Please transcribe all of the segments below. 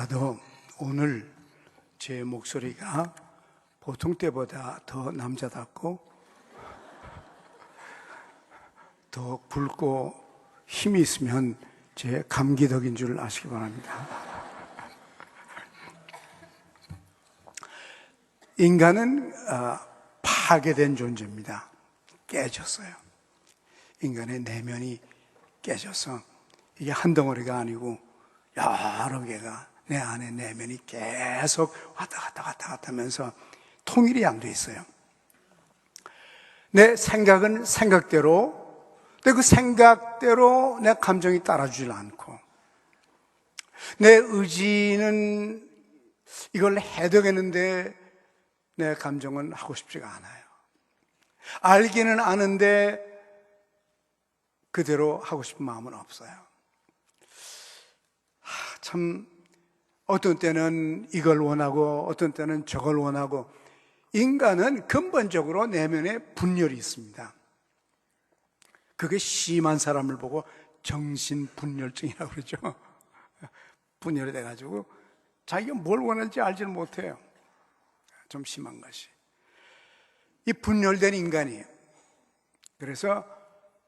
아마도 오늘 제 목소리가 보통 때보다 더 남자답고 더 굵고 힘이 있으면 제 감기덕인 줄 아시기 바랍니다. 인간은 파괴된 존재입니다. 깨졌어요. 인간의 내면이 깨져서 이게 한 덩어리가 아니고 여러 개가 내 안에 내면이 계속 왔다 갔다 하면서 통일이 안 돼 있어요. 내 생각은 생각대로, 근데 그 생각대로 내 감정이 따라주질 않고, 내 의지는 이걸 해야 되겠는데 내 감정은 하고 싶지가 않아요. 알기는 아는데 그대로 하고 싶은 마음은 없어요. 참 어떤 때는 이걸 원하고 어떤 때는 저걸 원하고, 인간은 근본적으로 내면에 분열이 있습니다. 그게 심한 사람을 보고 정신분열증이라고 그러죠. 분열이 돼가지고 자기가 뭘 원하는지 알지를 못해요. 좀 심한 것이. 이 분열된 인간이에요. 그래서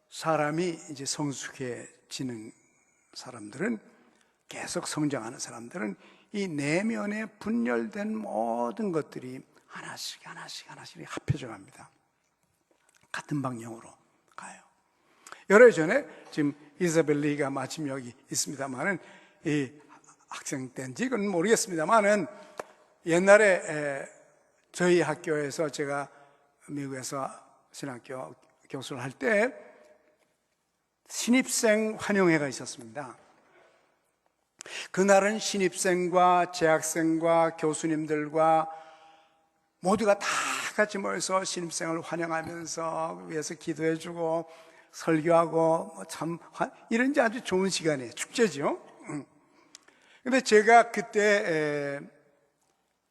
사람이 이제 성숙해지는 사람들은, 계속 성장하는 사람들은 이 내면에 분열된 모든 것들이 하나씩 합해져 갑니다. 같은 방향으로 가요. 열흘 전에 지금 이사벨리가 마침 여기 있습니다만은, 이 학생 때인지는 모르겠습니다만은, 옛날에 저희 학교에서 제가 미국에서 신학교 교수를 할 때 신입생 환영회가 있었습니다. 그날은 신입생과 재학생과 교수님들과 모두가 다 같이 모여서 신입생을 환영하면서 위해서 기도해주고 설교하고 참 이런 아주 좋은 시간이에요. 축제죠. 근데 제가 그때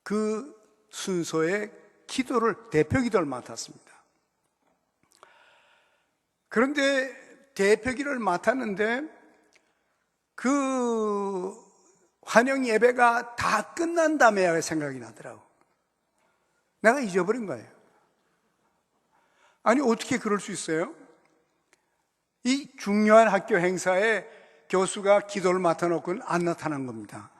그 순서의 대표 기도를 맡았습니다. 그런데 대표 기도를 맡았는데 그 환영 예배가 다 끝난 다음에야 생각이 나더라고. 내가 잊어버린 거예요. 아니, 어떻게 그럴 수 있어요? 이 중요한 학교 행사에 교수가 기도를 맡아놓고는 안 나타난 겁니다.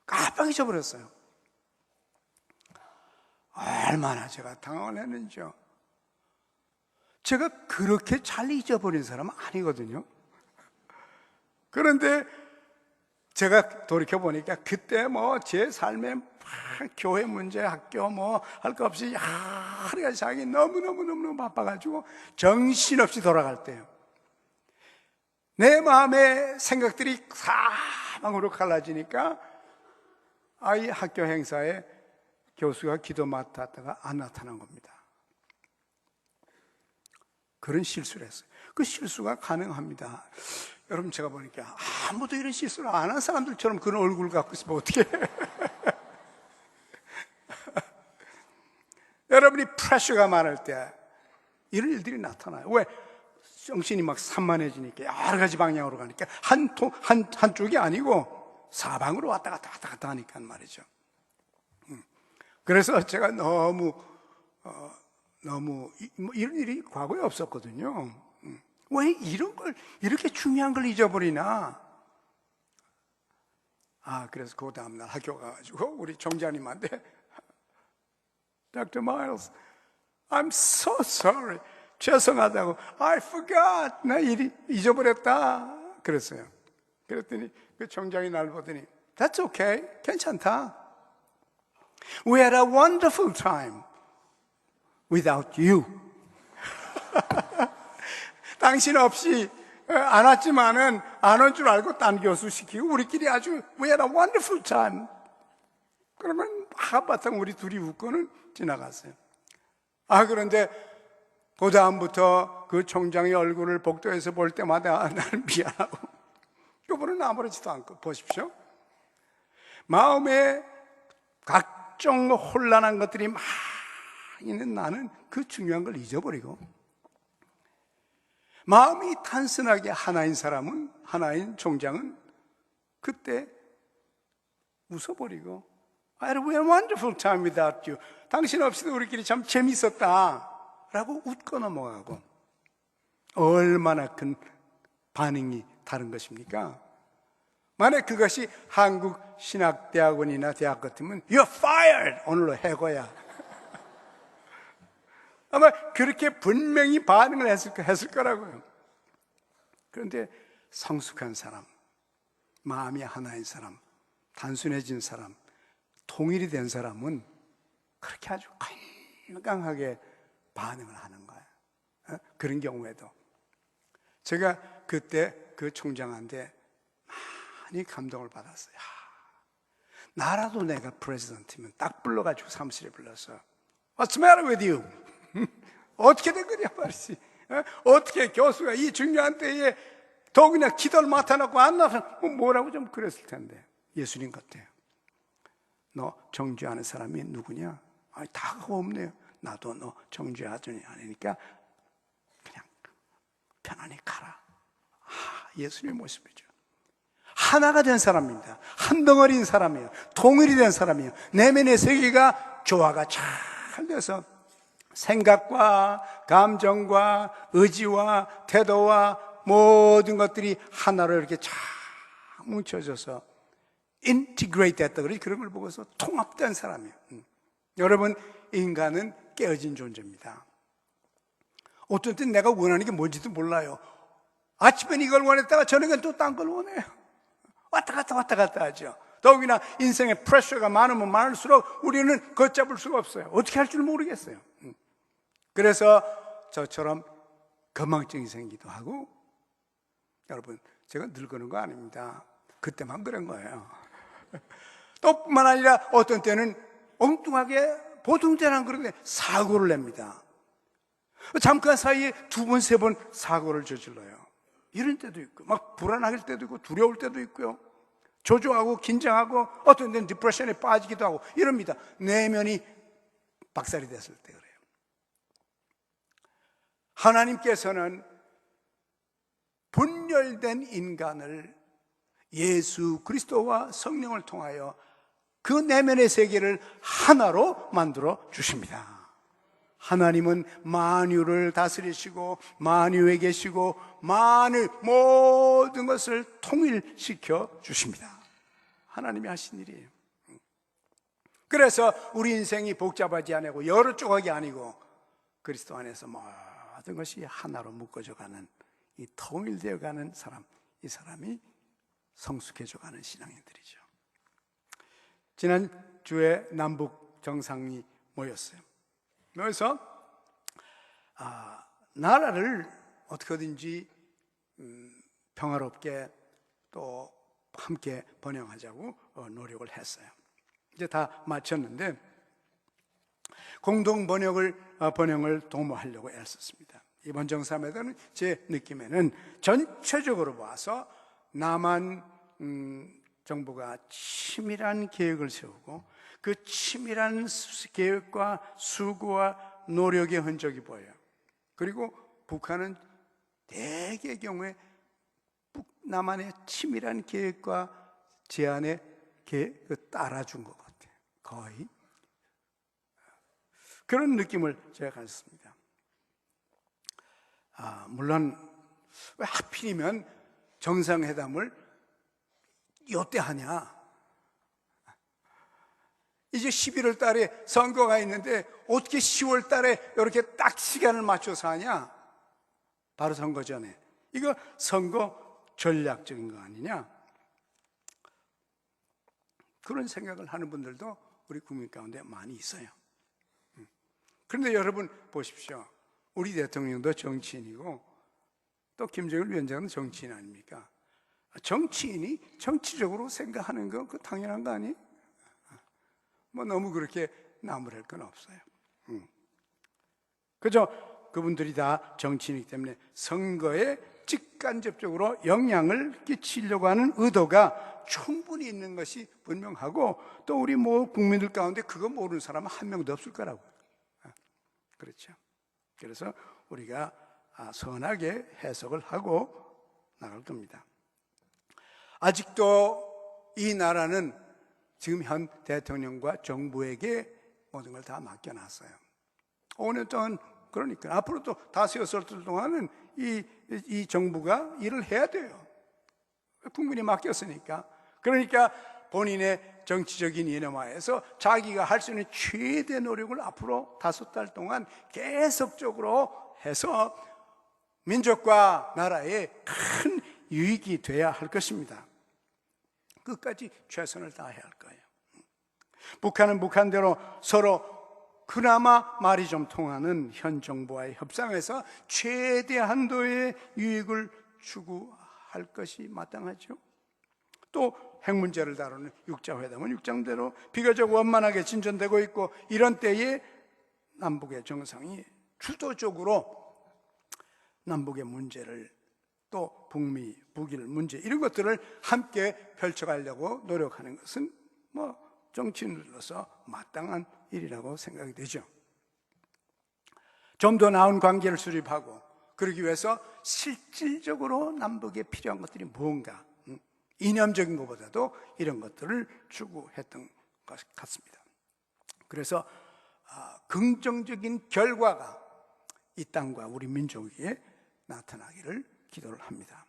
깜빡 잊어버렸어요. 얼마나 제가 당황을 했는지요. 제가 그렇게 잘 잊어버린 사람은 아니거든요. 그런데 제가 돌이켜보니까 그때 제 삶에 교회 문제, 학교 할 거 없이 하루가 자기 너무 바빠가지고 정신없이 돌아갈 때요. 내 마음의 생각들이 사방으로 갈라지니까 아이 학교 행사에 교수가 기도 맡았다가 안 나타난 겁니다. 그런 실수를 했어요. 그 실수가 가능합니다. 여러분, 제가 보니까 아무도 이런 실수를 안 한 사람들처럼 그런 얼굴을 갖고 있으면 어떻게 여러분이 프레셔가 많을 때 이런 일들이 나타나요. 왜? 정신이 막 산만해지니까 여러 가지 방향으로 가니까 한쪽이 아니고 사방으로 왔다 갔다 하니까 말이죠. 그래서 제가 너무 이런 일이 과거에 없었거든요. 왜 이런 걸, 이렇게 중요한 걸 잊어버리나? 그래서 그 다음날 학교 가가지고 우리 총장님한테 Dr. Miles, I'm so sorry. 죄송하다고. I forgot. 나 잊어버렸다. 그랬어요. 그랬더니 그 총장이 날 보더니 That's okay. 괜찮다. We had a wonderful time without you. 당신 없이 안 왔지만은 안 온 줄 알고 딴 교수 시키고 우리끼리 아주 We had a wonderful time. 그러면 한바탕 우리 둘이 웃고는 지나갔어요. 그런데 그 다음부터 그 총장의 얼굴을 복도에서 볼 때마다 나는 미안하고, 그분은 아무렇지도 않고. 보십시오. 마음에 각종 혼란한 것들이 막 있는 나는 그 중요한 걸 잊어버리고, 마음이 단순하게 하나인 사람은, 하나인 총장은 그때 웃어버리고 I had a wonderful time without you. 당신 없이도 우리끼리 참 재밌었다 라고 웃고 넘어가고, 얼마나 큰 반응이 다른 것입니까? 만약 그것이 한국신학대학원이나 대학 같으면 You're fired! 오늘로 해고야. 아마 그렇게 분명히 반응을 했을 거라고요. 그런데 성숙한 사람, 마음이 하나인 사람, 단순해진 사람, 통일이 된 사람은 그렇게 아주 건강하게 반응을 하는 거예요. 그런 경우에도 제가 그때 그 총장한테 많이 감동을 받았어요. 나라도 내가 프레지던트면 딱 불러가지고 사무실에 불러서 What's the matter with you? 어떻게 된 거냐 말이지. 어떻게 교수가 이 중요한 때에 더구나 기도를 맡아놓고 안 나서 뭐라고 좀 그랬을 텐데. 예수님 같아요. 너 정죄하는 사람이 누구냐? 아니, 다가 없네요. 나도 너 정죄하더니 아니니까 그냥 편안히 가라. 예수님의 모습이죠. 하나가 된 사람입니다. 한 덩어리인 사람이에요. 통일이 된 사람이에요. 내면의 세계가 조화가 잘 돼서 생각과 감정과 의지와 태도와 모든 것들이 하나로 이렇게 잘 뭉쳐져서 인티그레이트 됐다 그러지. 그런 걸 보고서 통합된 사람이에요. 여러분, 인간은 깨어진 존재입니다. 어떤 때는 내가 원하는 게 뭔지도 몰라요. 아침엔 이걸 원했다가 저녁엔 또 딴 걸 원해요. 왔다 갔다 하죠. 더욱이나 인생에 프레셔가 많으면 많을수록 우리는 걷잡을 수가 없어요. 어떻게 할 줄 모르겠어요. 그래서 저처럼 건망증이 생기기도 하고, 여러분, 제가 늙는 거 아닙니다. 그때만 그런 거예요. 또 뿐만 아니라 어떤 때는 엉뚱하게, 보통 때는 그런데 사고를 냅니다. 잠깐 사이에 2번, 3번 사고를 저질러요. 이런 때도 있고, 막 불안할 때도 있고, 두려울 때도 있고요. 조조하고 긴장하고, 어떤 때는 디프레션에 빠지기도 하고 이럽니다. 내면이 박살이 됐을 때 그래요. 하나님께서는 분열된 인간을 예수 그리스도와 성령을 통하여 그 내면의 세계를 하나로 만들어 주십니다. 하나님은 만유를 다스리시고 만유에 계시고 만유 모든 것을 통일시켜 주십니다. 하나님이 하신 일이에요. 그래서 우리 인생이 복잡하지 않고 여러 조각이 아니고 그리스도 안에서 모든 것이 하나로 묶어져 가는, 이 통일되어 가는 사람, 이 사람이 성숙해져 가는 신앙인들이죠. 지난주에 남북 정상이 모였어요. 그래서 나라를 어떻게든지 평화롭게 또 함께 번영하자고 노력을 했어요. 이제 다 마쳤는데 공동 번영을 도모하려고 애썼습니다. 이번 정상회담은 제 느낌에는 전체적으로 봐서 남한 정부가 치밀한 계획을 세우고 그 치밀한 계획과 수고와 노력의 흔적이 보여요. 그리고 북한은 대개의 경우에 남한의 치밀한 계획과 제안에 따라준 것 같아요. 거의 그런 느낌을 제가 가졌습니다. 물론 왜 하필이면 정상회담을 이때 하냐? 이제 11월 달에 선거가 있는데 어떻게 10월 달에 이렇게 딱 시간을 맞춰서 하냐? 바로 선거 전에. 이거 선거 전략적인 거 아니냐? 그런 생각을 하는 분들도 우리 국민 가운데 많이 있어요. 그런데 여러분 보십시오. 우리 대통령도 정치인이고 또 김정일 위원장은 정치인 아닙니까? 정치인이 정치적으로 생각하는 건 그 당연한 거 아니에요? 뭐 너무 그렇게 나무랄 건 없어요. 그죠? 그분들이 다 정치인이기 때문에 선거에 직간접적으로 영향을 끼치려고 하는 의도가 충분히 있는 것이 분명하고, 또 우리 국민들 가운데 그거 모르는 사람은 한 명도 없을 거라고. 그렇죠? 그래서 우리가 선하게 해석을 하고 나갈 겁니다. 아직도 이 나라는 지금 현 대통령과 정부에게 모든 걸 다 맡겨놨어요. 5년 동안, 그러니까 앞으로 또 5-6달 동안은 이 정부가 일을 해야 돼요. 국민이 맡겼으니까. 그러니까 본인의 정치적인 이념하에서 자기가 할 수 있는 최대 노력을 앞으로 5달 동안 계속적으로 해서 민족과 나라에 큰 유익이 돼야 할 것입니다. 끝까지 최선을 다해야 할 거예요. 북한은 북한대로 서로 그나마 말이 좀 통하는 현 정부와의 협상에서 최대 한도의 유익을 추구할 것이 마땅하죠. 또 핵 문제를 다루는 육자회담은 육장대로 비교적 원만하게 진전되고 있고, 이런 때에 남북의 정상이 주도적으로 남북의 문제를, 또 북미, 북일 문제, 이런 것들을 함께 펼쳐가려고 노력하는 것은 정치인으로서 마땅한 일이라고 생각이 되죠. 좀 더 나은 관계를 수립하고, 그러기 위해서 실질적으로 남북에 필요한 것들이 뭔가, 이념적인 것보다도 이런 것들을 추구했던 것 같습니다. 그래서 긍정적인 결과가 이 땅과 우리 민족에 나타나기를 기도를 합니다.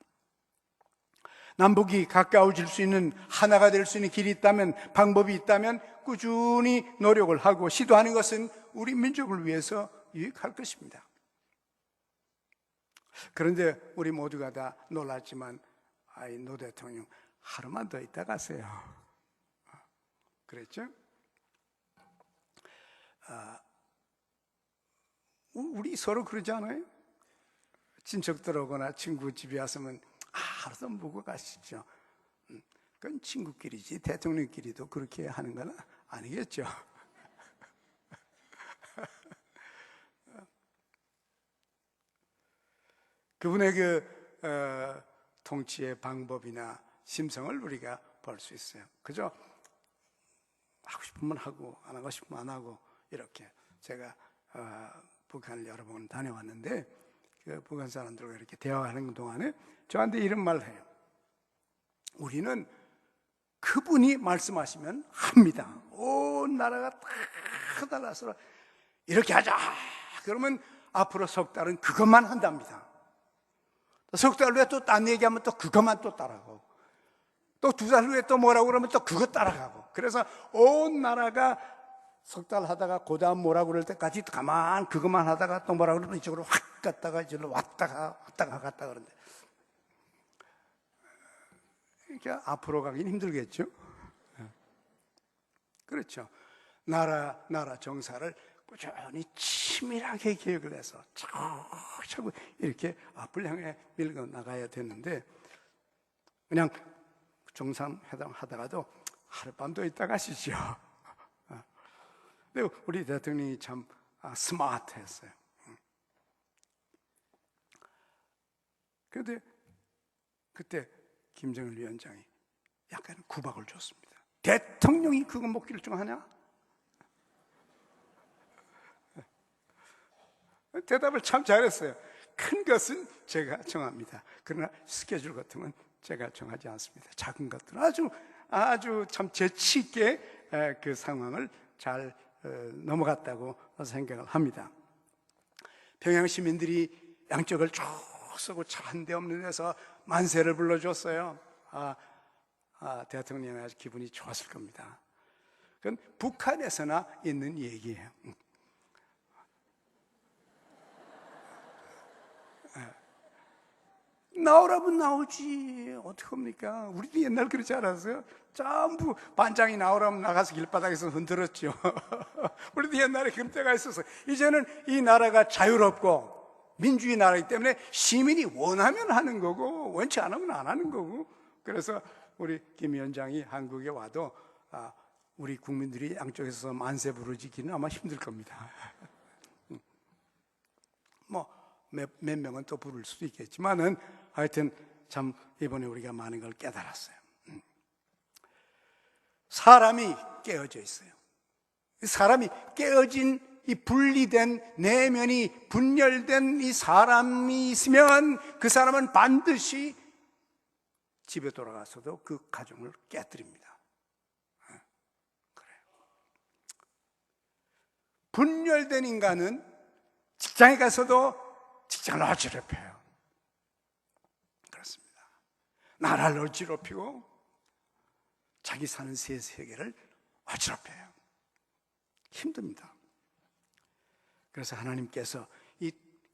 남북이 가까워질 수 있는, 하나가 될 수 있는 길이 있다면, 방법이 있다면 꾸준히 노력을 하고 시도하는 것은 우리 민족을 위해서 유익할 것입니다. 그런데 우리 모두가 다 놀랐지만 노 대통령 하루만 더 있다 가세요. 그랬죠? 우리 서로 그러지 않아요? 친척들 오거나 친구 집에 왔으면 하루 좀 묵고 가시죠. 그건 친구끼리지 대통령끼리도 그렇게 하는 건 아니겠죠. 그분의 통치의 방법이나 심성을 우리가 볼 수 있어요. 그죠? 하고 싶으면 하고 안 하고 싶으면 안 하고, 이렇게. 제가 북한을 여러 번 다녀왔는데 북한 사람들과 이렇게 대화하는 동안에 저한테 이런 말을 해요. 우리는 그분이 말씀하시면 합니다. 온 나라가 다 달라서 이렇게 하자 그러면 앞으로 석 달은 그것만 한답니다. 석 달 후에 또 딴 얘기하면 또 그것만 또 따라가고, 또 2달 후에 또 뭐라고 그러면 또 그것 따라가고, 그래서 온 나라가 석 달 하다가 그 다음 뭐라고 그럴 때까지 가만 그것만 하다가 또 뭐라고 그러면 이쪽으로 확 갔다가 이쪽으로 왔다가 갔다가 그런데, 그러니까 앞으로 가긴 힘들겠죠. 그렇죠. 나라 정사를 꾸준히 치밀하게 계획을 해서 차곡차곡 이렇게 앞을 향해 밀고 나가야 되는데, 그냥 정상회담 하다가도 하룻밤도 있다 가시죠. 근데 우리 대통령이 참 스마트했어요. 그런데 그때 김정일 위원장이 약간 구박을 줬습니다. 대통령이 그거 못 결정하냐? 대답을 참 잘했어요. 큰 것은 제가 정합니다. 그러나 스케줄 같은 건 제가 정하지 않습니다. 작은 것들은 아주 참 재치 있게 그 상황을 잘 넘어갔다고 생각을 합니다. 평양 시민들이 양쪽을 쭉 서고 차 한 대 없는 데서 만세를 불러줬어요. 대통령이 아주 기분이 좋았을 겁니다. 그건 북한에서나 있는 얘기예요. 나오라면 나오지 어떡합니까? 우리도 옛날 그렇지 않았어요? 전부 반장이 나오라면 나가서 길바닥에서 흔들었죠. 우리도 옛날에 그런 때가 있어서, 이제는 이 나라가 자유롭고 민주주의 나라이기 때문에 시민이 원하면 하는 거고 원치 않으면 안 하는 거고, 그래서 우리 김 위원장이 한국에 와도 우리 국민들이 양쪽에서 만세 부르지기는 아마 힘들 겁니다. 몇 명은 또 부를 수도 있겠지만은 하여튼 참 이번에 우리가 많은 걸 깨달았어요. 사람이 깨어져 있어요. 사람이 깨어진 이 분리된 내면이 분열된 이 사람이 있으면 그 사람은 반드시 집에 돌아가서도 그 가정을 깨뜨립니다. 그래요. 분열된 인간은 직장에 가서도 직장을 어지럽혀요. 그렇습니다. 나라를 어지럽히고 자기 사는 새 세계를 어지럽혀요. 힘듭니다. 그래서 하나님께서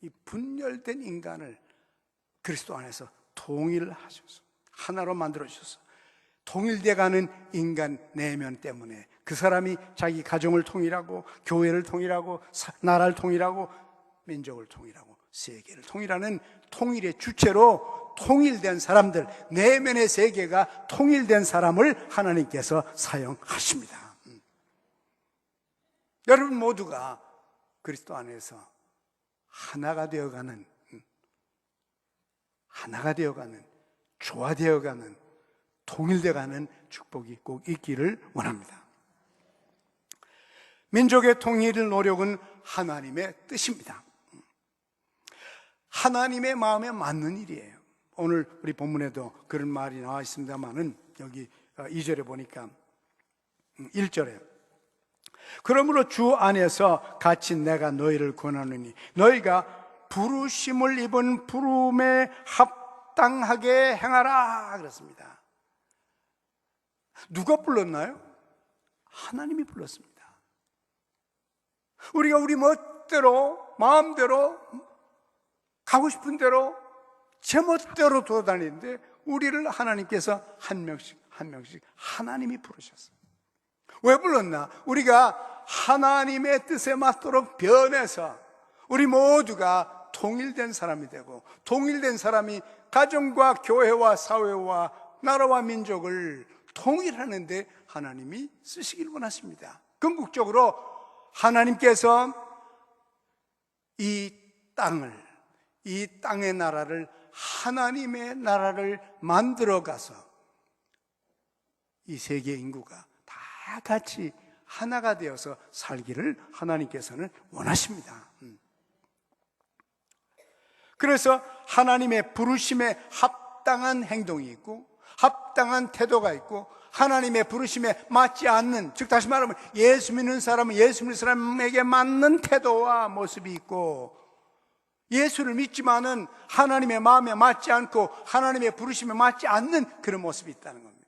이 분열된 인간을 그리스도 안에서 통일하셔서 하나로 만들어주셔서 통일돼가는 인간 내면 때문에 그 사람이 자기 가정을 통일하고 교회를 통일하고 나라를 통일하고 민족을 통일하고 세계를 통일하는 통일의 주체로 통일된 사람들, 내면의 세계가 통일된 사람을 하나님께서 사용하십니다. 여러분 모두가 그리스도 안에서 하나가 되어가는, 조화되어가는, 통일되어가는 축복이 꼭 있기를 원합니다. 민족의 통일을 노력은 하나님의 뜻입니다. 하나님의 마음에 맞는 일이에요. 오늘 우리 본문에도 그런 말이 나와 있습니다만은 여기 2절에 보니까 1절에 그러므로 주 안에서 같이 내가 너희를 권하노니 너희가 부르심을 입은 부름에 합당하게 행하라 그랬습니다. 누가 불렀나요? 하나님이 불렀습니다. 우리가 우리 멋대로 마음대로 가고 싶은 대로 제멋대로 돌아다니는데 우리를 하나님께서 한 명씩 하나님이 부르셨어요. 왜 불렀나? 우리가 하나님의 뜻에 맞도록 변해서 우리 모두가 통일된 사람이 되고 통일된 사람이 가정과 교회와 사회와 나라와 민족을 통일하는데 하나님이 쓰시길 원하십니다. 궁극적으로 하나님께서 이 땅의 나라를 하나님의 나라를 만들어 가서 이 세계 인구가 다 같이 하나가 되어서 살기를 하나님께서는 원하십니다. 그래서 하나님의 부르심에 합당한 행동이 있고 합당한 태도가 있고 하나님의 부르심에 맞지 않는, 즉 다시 말하면 예수 믿는 사람은 예수 믿는 사람에게 맞는 태도와 모습이 있고 예수를 믿지만은 하나님의 마음에 맞지 않고 하나님의 부르심에 맞지 않는 그런 모습이 있다는 겁니다.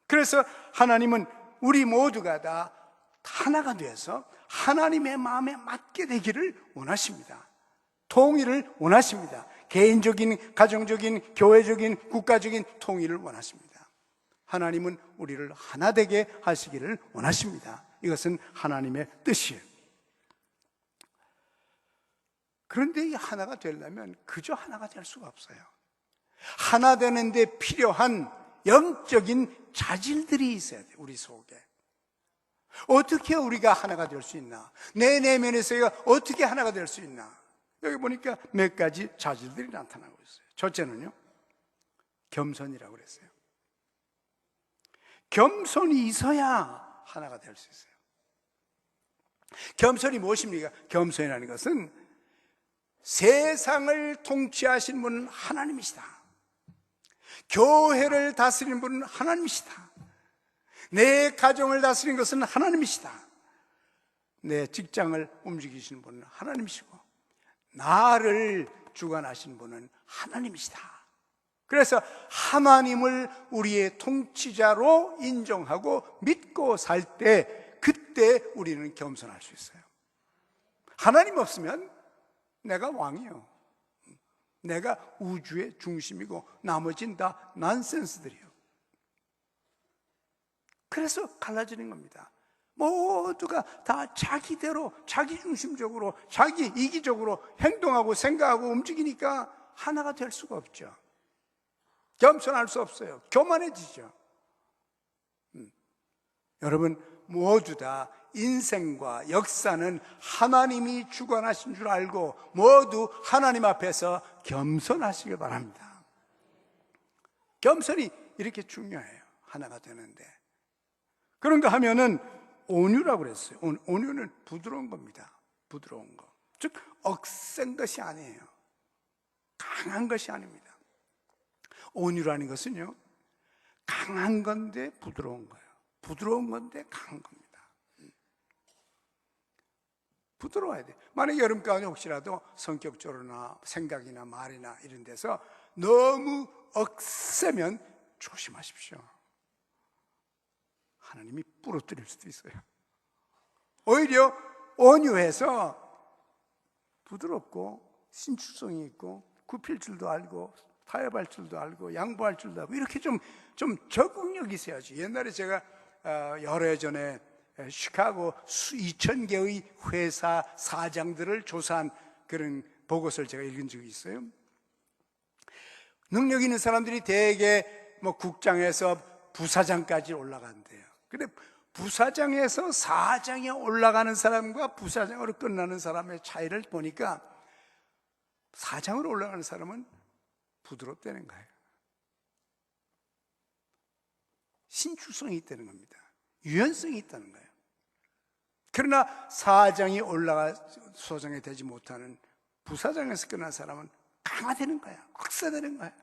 그래서 하나님은 우리 모두가 다 하나가 되어서 하나님의 마음에 맞게 되기를 원하십니다. 통일을 원하십니다. 개인적인, 가정적인, 교회적인, 국가적인 통일을 원하십니다. 하나님은 우리를 하나 되게 하시기를 원하십니다. 이것은 하나님의 뜻이에요. 그런데 이 하나가 되려면 그저 하나가 될 수가 없어요. 하나 되는데 필요한 영적인 자질들이 있어야 돼요. 우리 속에. 어떻게 우리가 하나가 될 수 있나? 내 내면에서 어떻게 하나가 될 수 있나? 여기 보니까 몇 가지 자질들이 나타나고 있어요. 첫째는요, 겸손이라고 그랬어요. 겸손이 있어야 하나가 될 수 있어요. 겸손이 무엇입니까? 겸손이라는 것은 세상을 통치하신 분은 하나님이시다. 교회를 다스리는 분은 하나님이시다. 내 가정을 다스리는 것은 하나님이시다. 내 직장을 움직이시는 분은 하나님이시고 나를 주관하시는 분은 하나님이시다. 그래서 하나님을 우리의 통치자로 인정하고 믿고 살 때 그때 우리는 겸손할 수 있어요. 하나님 없으면 내가 왕이요, 내가 우주의 중심이고 나머지는 다 난센스들이요. 그래서 갈라지는 겁니다. 모두가 다 자기대로 자기중심적으로 자기 이기적으로 행동하고 생각하고 움직이니까 하나가 될 수가 없죠. 겸손할 수 없어요. 교만해지죠. 여러분 모두 다 인생과 역사는 하나님이 주관하신 줄 알고 모두 하나님 앞에서 겸손하시길 바랍니다. 겸손이 이렇게 중요해요. 하나가 되는데. 그런가 하면은 온유라고 그랬어요. 온유는 부드러운 겁니다. 부드러운 거. 즉 억센 것이 아니에요. 강한 것이 아닙니다. 온유라는 것은요, 강한 건데 부드러운 거예요. 부드러운 건데 강한 겁니다. 부드러워야 돼. 만약 여름 가운데 혹시라도 성격적으로나 생각이나 말이나 이런 데서 너무 억세면 조심하십시오. 하나님이 부러뜨릴 수도 있어요. 오히려 온유해서 부드럽고 신축성이 있고 굽힐 줄도 알고 타협할 줄도 알고 양보할 줄도 알고 이렇게 좀 적응력이 있어야지. 옛날에 제가 여러 해 전에 시카고 2,000개의 회사 사장들을 조사한 그런 보고서를 제가 읽은 적이 있어요. 능력 있는 사람들이 대개 뭐 국장에서 부사장까지 올라간대요. 근데 부사장에서 사장에 올라가는 사람과 부사장으로 끝나는 사람의 차이를 보니까 사장으로 올라가는 사람은 부드럽다는 거예요. 신축성이 있다는 겁니다. 유연성이 있다는 거예요. 그러나 사장이 올라가 소장이 되지 못하는 부사장에서 끝난 사람은 강화되는 거야. 억세되는 거야.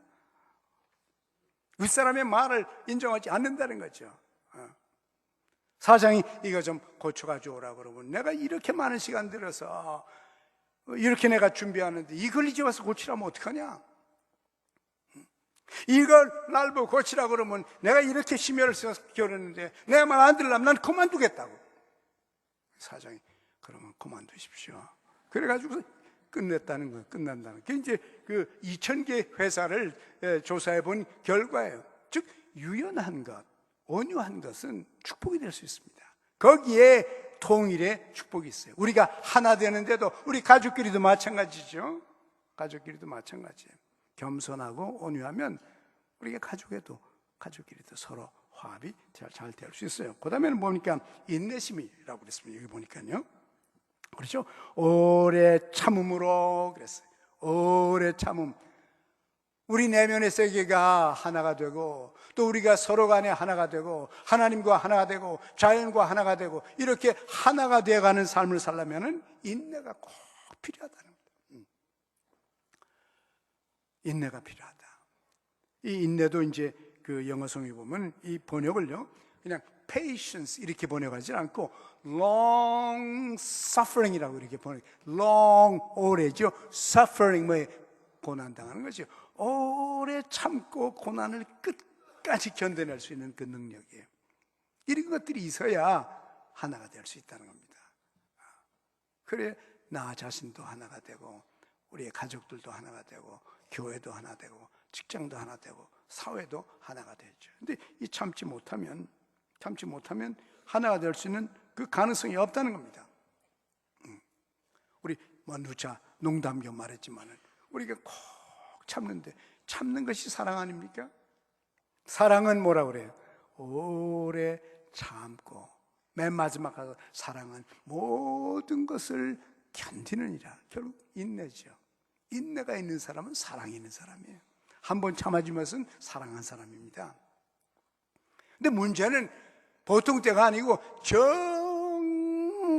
윗사람의 말을 인정하지 않는다는 거죠. 사장이 이거 좀 고쳐가지고 오라고 그러면 내가 이렇게 많은 시간 들여서 이렇게 내가 준비하는데 이걸 이제 와서 고치라면 어떡하냐? 이걸 날 보고 고치라고 그러면 내가 이렇게 심혈을 써서 겨루는데 내가 말 안 들으려면 난 그만두겠다고. 사장이 그러면 그만두십시오. 그래가지고 끝냈다는 거예요. 끝난다는 거예요. 이제 그 2,000개 회사를 조사해 본 결과예요. 즉 유연한 것, 온유한 것은 축복이 될 수 있습니다. 거기에 통일의 축복이 있어요. 우리가 하나 되는데도 우리 가족끼리도 마찬가지죠. 가족끼리도 마찬가지예요. 겸손하고 온유하면 우리가 가족끼리도 서로 화합이 잘 될 수 있어요. 그 다음에는 보니까 인내심이라고 그랬습니다. 여기 보니까요. 그렇죠? 오래 참음으로 그랬어요. 오래 참음. 우리 내면의 세계가 하나가 되고 또 우리가 서로 간에 하나가 되고 하나님과 하나가 되고 자연과 하나가 되고 이렇게 하나가 되어가는 삶을 살려면 인내가 꼭 필요하다는 겁니다. 인내가 필요하다. 이 인내도 이제 그 영어 성에 보면 이 번역을요 그냥 patience 이렇게 번역하지 않고 long suffering이라고 이렇게 번역. long 오래죠. suffering 뭐 고난 당하는 거죠. 오래 참고 고난을 끝까지 견뎌낼 수 있는 그 능력이에요. 이런 것들이 있어야 하나가 될 수 있다는 겁니다. 그래 나 자신도 하나가 되고 우리의 가족들도 하나가 되고 교회도 하나 되고 직장도 하나 되고 사회도 하나가 되죠. 근데 이 참지 못하면 하나가 될 수 있는 그 가능성이 없다는 겁니다. 우리 뭐 누차 농담 겸 말했지만은 우리가 꼭 참는데 참는 것이 사랑 아닙니까? 사랑은 뭐라 그래요? 오래 참고 맨 마지막 가서 사랑은 모든 것을 견디느니라. 결국 인내죠. 인내가 있는 사람은 사랑이 있는 사람이에요. 한번 참아주면 사랑한 사람입니다. 근데 문제는 보통 때가 아니고 정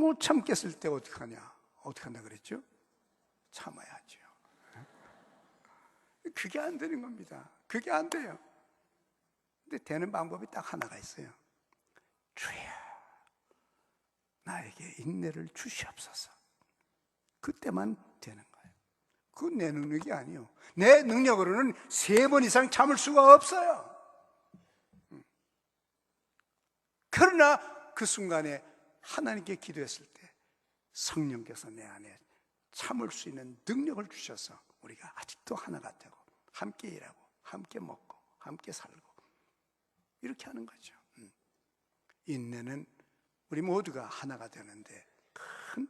못 참겠을 때 어떻게 하냐? 어떻게 한다 그랬죠? 참아야죠. 그게 안 되는 겁니다. 그게 안 돼요. 근데 되는 방법이 딱 하나가 있어요. 주여 나에게 인내를 주시옵소서. 그때만 되는 거예요. 그건 내 능력이 아니에요. 내 능력으로는 3번 이상 참을 수가 없어요. 그러나 그 순간에 하나님께 기도했을 때 성령께서 내 안에 참을 수 있는 능력을 주셔서 우리가 아직도 하나가 되고 함께 일하고 함께 먹고 함께 살고 이렇게 하는 거죠. 인내는 우리 모두가 하나가 되는데 큰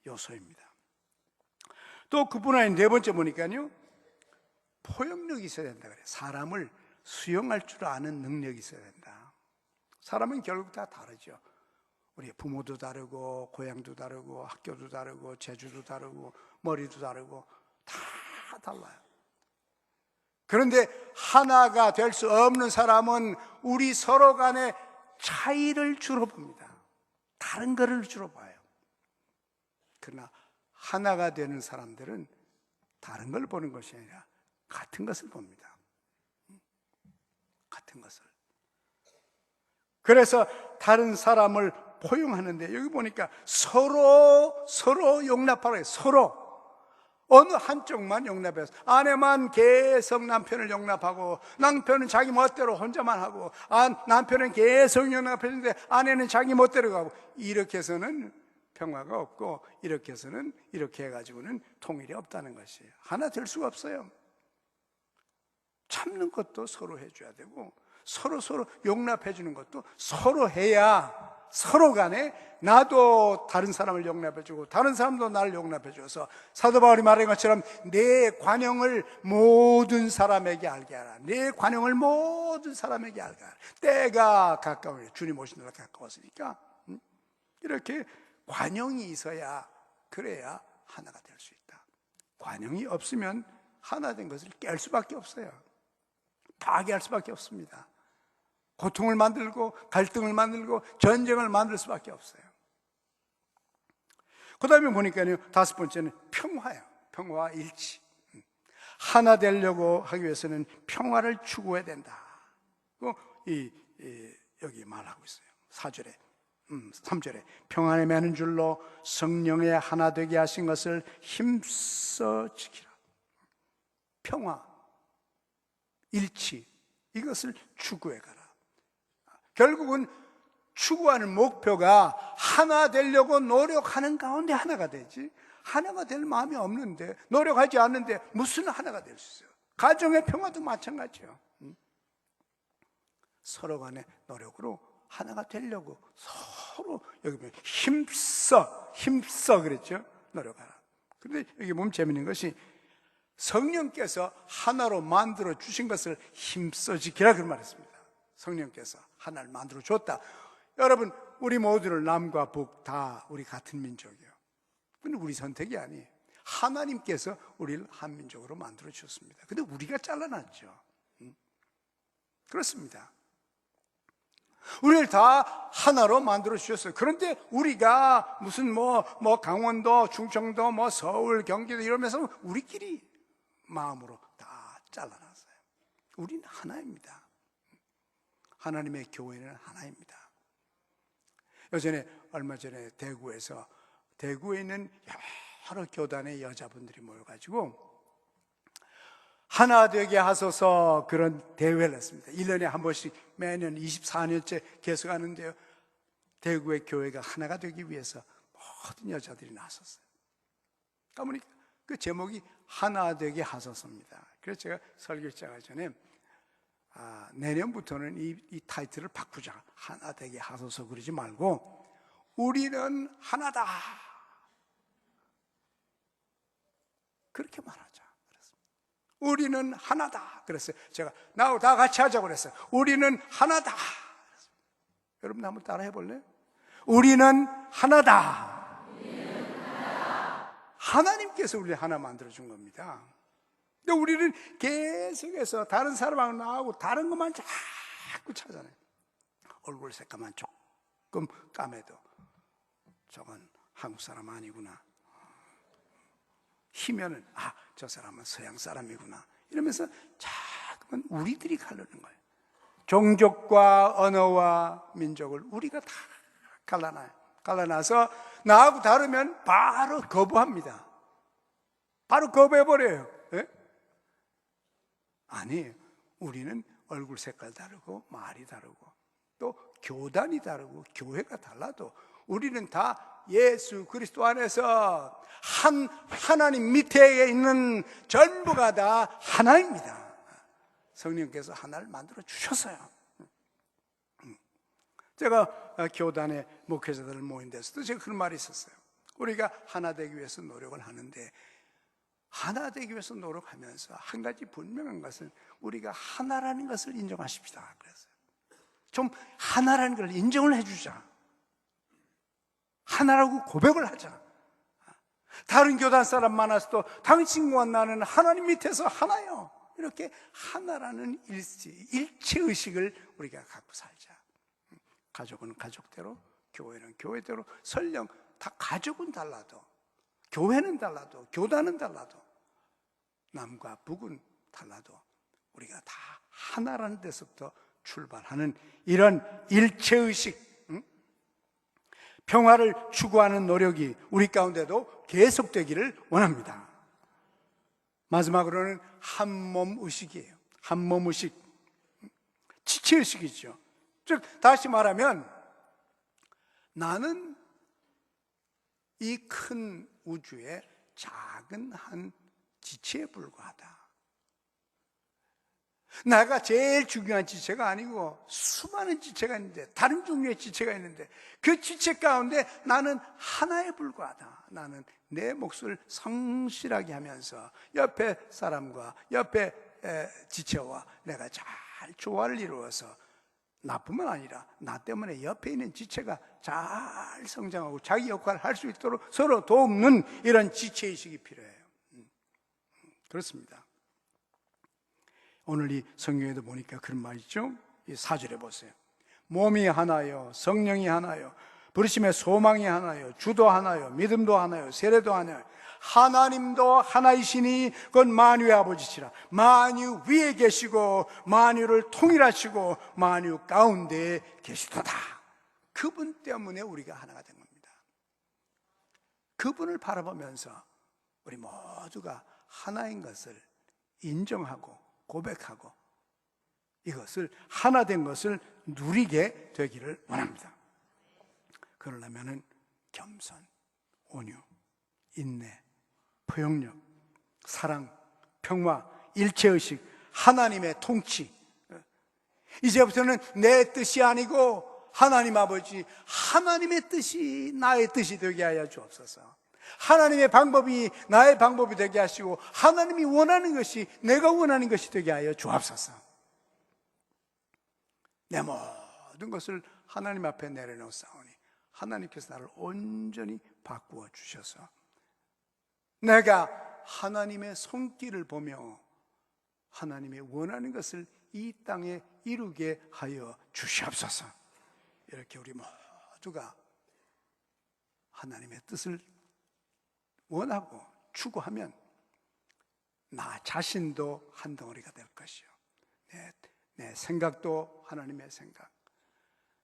요소입니다. 또 그뿐 아니라 네 번째 보니까요 포용력이 있어야 된다 그래요. 사람을 수용할 줄 아는 능력이 있어야 된다. 사람은 결국 다 다르죠. 우리 부모도 다르고 고향도 다르고 학교도 다르고 재주도 다르고 머리도 다르고 다 달라요. 그런데 하나가 될 수 없는 사람은 우리 서로 간의 차이를 주로 봅니다. 다른 거를 주로 봐요. 그러나 하나가 되는 사람들은 다른 걸 보는 것이 아니라 같은 것을 봅니다. 같은 것을. 그래서 다른 사람을 포용하는데 여기 보니까 서로 용납하라 해요. 서로. 어느 한쪽만 용납해서 아내만 계속 남편을 용납하고 남편은 자기 멋대로 혼자만 하고 남편은 계속 용납했는데 아내는 자기 멋대로 가고 이렇게 해서는 평화가 없고 이렇게 해서는 이렇게 해가지고는 통일이 없다는 것이에요. 하나 될 수가 없어요. 참는 것도 서로 해줘야 되고 서로 용납해 주는 것도 서로 해야 서로 간에 나도 다른 사람을 용납해 주고 다른 사람도 나를 용납해 줘서 사도 바울이 말한 것처럼 내 관용을 모든 사람에게 알게 하라. 내 관용을 모든 사람에게 알게 하라. 때가 가까우니 주님 오신 날가 가까웠으니까 이렇게 관용이 있어야 그래야 하나가 될 수 있다. 관용이 없으면 하나 된 것을 깰 수밖에 없어요. 파괴할 수밖에 없습니다. 고통을 만들고 갈등을 만들고 전쟁을 만들 수밖에 없어요. 그 다음에 보니까요, 다섯 번째는 평화예요. 평화와 일치. 하나 되려고 하기 위해서는 평화를 추구해야 된다. 여기 말하고 있어요. 4절에 3절에 평안에 매는 줄로 성령의 하나 되게 하신 것을 힘써 지키라. 평화, 일치, 이것을 추구해 가라. 결국은 추구하는 목표가 하나 되려고 노력하는 가운데 하나가 되지, 하나가 될 마음이 없는데 노력하지 않는데 무슨 하나가 될 수 있어요? 가정의 평화도 마찬가지예요. 서로 간의 노력으로 하나가 되려고 서로 여기 보면 힘써 그랬죠? 노력하라. 그런데 여기 보면 재밌는 것이 성령께서 하나로 만들어 주신 것을 힘써 지키라 그런 말했습니다. 성령께서 하나를 만들어 줬다. 여러분, 우리 모두를 남과 북 다 우리 같은 민족이에요. 근데 우리 선택이 아니에요. 하나님께서 우리를 한 민족으로 만들어 주셨습니다. 근데 우리가 잘라놨죠. 그렇습니다. 우리를 다 하나로 만들어 주셨어요. 그런데 우리가 무슨 강원도, 충청도, 서울, 경기도 이러면서 우리끼리 마음으로 다 잘라놨어요. 우리는 하나입니다. 하나님의 교회는 하나입니다. 얼마 전에 대구에 있는 여러 교단의 여자분들이 모여가지고 하나 되게 하소서 그런 대회를 했습니다. 1년에 한 번씩 매년 24년째 계속 하는데요, 대구의 교회가 하나가 되기 위해서 모든 여자들이 나섰어요. 그러니까 그 제목이 하나 되게 하소서입니다. 그래서 제가 설교 시작하기 전에 내년부터는 이 타이틀을 바꾸자. 하나 되게 하소서 그러지 말고 우리는 하나다, 그렇게 말하자. 우리는 하나다. 그랬어요. 제가 나하고 다 같이 하자고 그랬어요. 우리는 하나다. 여러분 한번 따라 해볼래요? 우리는 하나다. 하나님께서 우리를 하나 만들어준 겁니다. 근데 우리는 계속해서 다른 사람하고 나하고 다른 것만 자꾸 찾아내요. 얼굴 색깔만 조금 까매도 저건 한국 사람 아니구나, 희면은 저 사람은 서양 사람이구나, 이러면서 자꾸만 우리들이 가르는 거예요. 종족과 언어와 민족을 우리가 다 갈라놔요. 갈라놔서 나하고 다르면 바로 거부합니다. 바로 거부해버려요. 예? 아니, 우리는 얼굴 색깔 다르고 말이 다르고 또 교단이 다르고 교회가 달라도 우리는 다 예수 그리스도 안에서 하나님 밑에 있는 전부가 다 하나입니다. 성령께서 하나를 만들어 주셨어요. 제가 교단의 목회자들을 모인 데서도 제가 그런 말이 있었어요. 우리가 하나 되기 위해서 노력을 하는데 하나 되기 위해서 노력하면서 한 가지 분명한 것은 우리가 하나라는 것을 인정하십시다. 그랬어요. 좀 하나라는 걸 인정을 해주자. 하나라고 고백을 하자. 다른 교단 사람 많아서도 당신과 나는 하나님 밑에서 하나요. 이렇게 하나라는 일체의식을 우리가 갖고 살자. 가족은 가족대로, 교회는 교회대로, 설령 다 가족은 달라도, 교회는 달라도, 교단은 달라도, 남과 북은 달라도 우리가 다 하나라는 데서부터 출발하는 이런 일체의식, 평화를 추구하는 노력이 우리 가운데도 계속되기를 원합니다. 마지막으로는 한몸의식이에요. 한몸의식, 지체의식이죠. 즉 다시 말하면 나는 이 큰 우주의 작은 한 지체에 불과하다. 내가 제일 중요한 지체가 아니고 수많은 지체가 있는데, 다른 종류의 지체가 있는데 그 지체 가운데 나는 하나에 불과하다. 나는 내 몫을 성실하게 하면서 옆에 사람과 옆에 지체와 내가 잘 조화를 이루어서 나뿐만 아니라 나 때문에 옆에 있는 지체가 잘 성장하고 자기 역할을 할 수 있도록 서로 돕는 이런 지체의식이 필요해요. 그렇습니다. 오늘 이 성경에도 보니까 그런 말 있죠? 이 4절에 보세요. 몸이 하나요, 성령이 하나요, 부르심의 소망이 하나요, 주도 하나요, 믿음도 하나요, 세례도 하나요. 하나님도 하나이시니 그건 만유의 아버지시라. 만유 위에 계시고 만유를 통일하시고 만유 가운데 계시도다. 그분 때문에 우리가 하나가 된 겁니다. 그분을 바라보면서 우리 모두가 하나인 것을 인정하고 고백하고 이것을 하나 된 것을 누리게 되기를 원합니다. 그러려면 겸손, 온유, 인내, 포용력, 사랑, 평화, 일체의식, 하나님의 통치. 이제부터는 내 뜻이 아니고 하나님 아버지, 하나님의 뜻이 나의 뜻이 되게 하여 주옵소서. 하나님의 방법이 나의 방법이 되게 하시고 하나님이 원하는 것이 내가 원하는 것이 되게 하여 주옵소서. 내 모든 것을 하나님 앞에 내려놓사오니 하나님께서 나를 온전히 바꾸어 주셔서 내가 하나님의 손길을 보며 하나님의 원하는 것을 이 땅에 이루게 하여 주시옵소서. 이렇게 우리 모두가 하나님의 뜻을 원하고 추구하면 나 자신도 한 덩어리가 될 것이요, 내 생각도 하나님의 생각,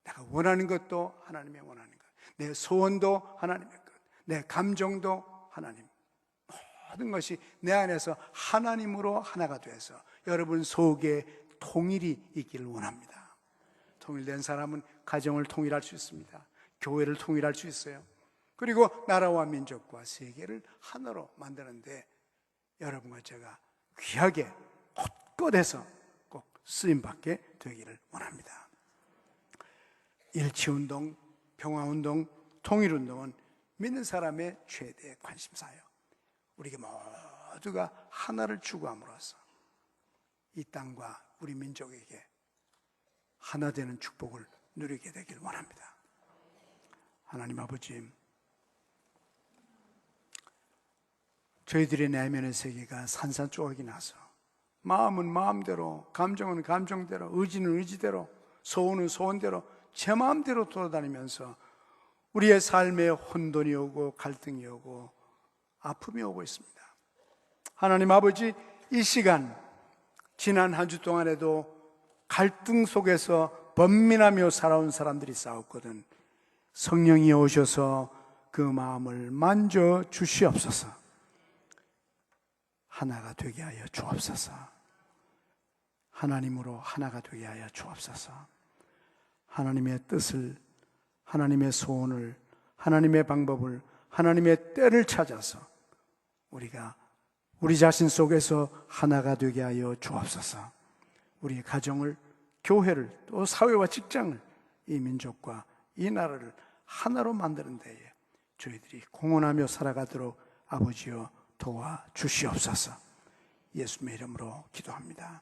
내가 원하는 것도 하나님의 원하는 것, 내 소원도 하나님의 것, 내 감정도 하나님, 모든 것이 내 안에서 하나님으로 하나가 돼서 여러분 속에 통일이 있기를 원합니다. 통일된 사람은 가정을 통일할 수 있습니다. 교회를 통일할 수 있어요. 그리고 나라와 민족과 세계를 하나로 만드는데 여러분과 제가 귀하게 곳곳에서 꼭 쓰임받게 되기를 원합니다. 일치운동, 평화운동, 통일운동은 믿는 사람의 최대 관심사예요. 우리가 모두가 하나를 추구함으로써 이 땅과 우리 민족에게 하나 되는 축복을 누리게 되길 원합니다. 하나님 아버지, 저희들의 내면의 세계가 산산조각이 나서 마음은 마음대로, 감정은 감정대로, 의지는 의지대로, 소원은 소원대로 제 마음대로 돌아다니면서 우리의 삶에 혼돈이 오고 갈등이 오고 아픔이 오고 있습니다. 하나님 아버지, 이 시간 지난 한 주 동안에도 갈등 속에서 번민하며 살아온 사람들이 싸웠거든. 성령이 오셔서 그 마음을 만져 주시옵소서. 하나가 되게 하여 주옵소서. 하나님으로 하나가 되게 하여 주옵소서. 하나님의 뜻을, 하나님의 소원을, 하나님의 방법을, 하나님의 때를 찾아서 우리가 우리 자신 속에서 하나가 되게 하여 주옵소서. 우리의 가정을, 교회를, 또 사회와 직장을, 이 민족과 이 나라를 하나로 만드는 데에 저희들이 공헌하며 살아가도록 아버지여 도와 주시옵소서. 예수님의 이름으로 기도합니다.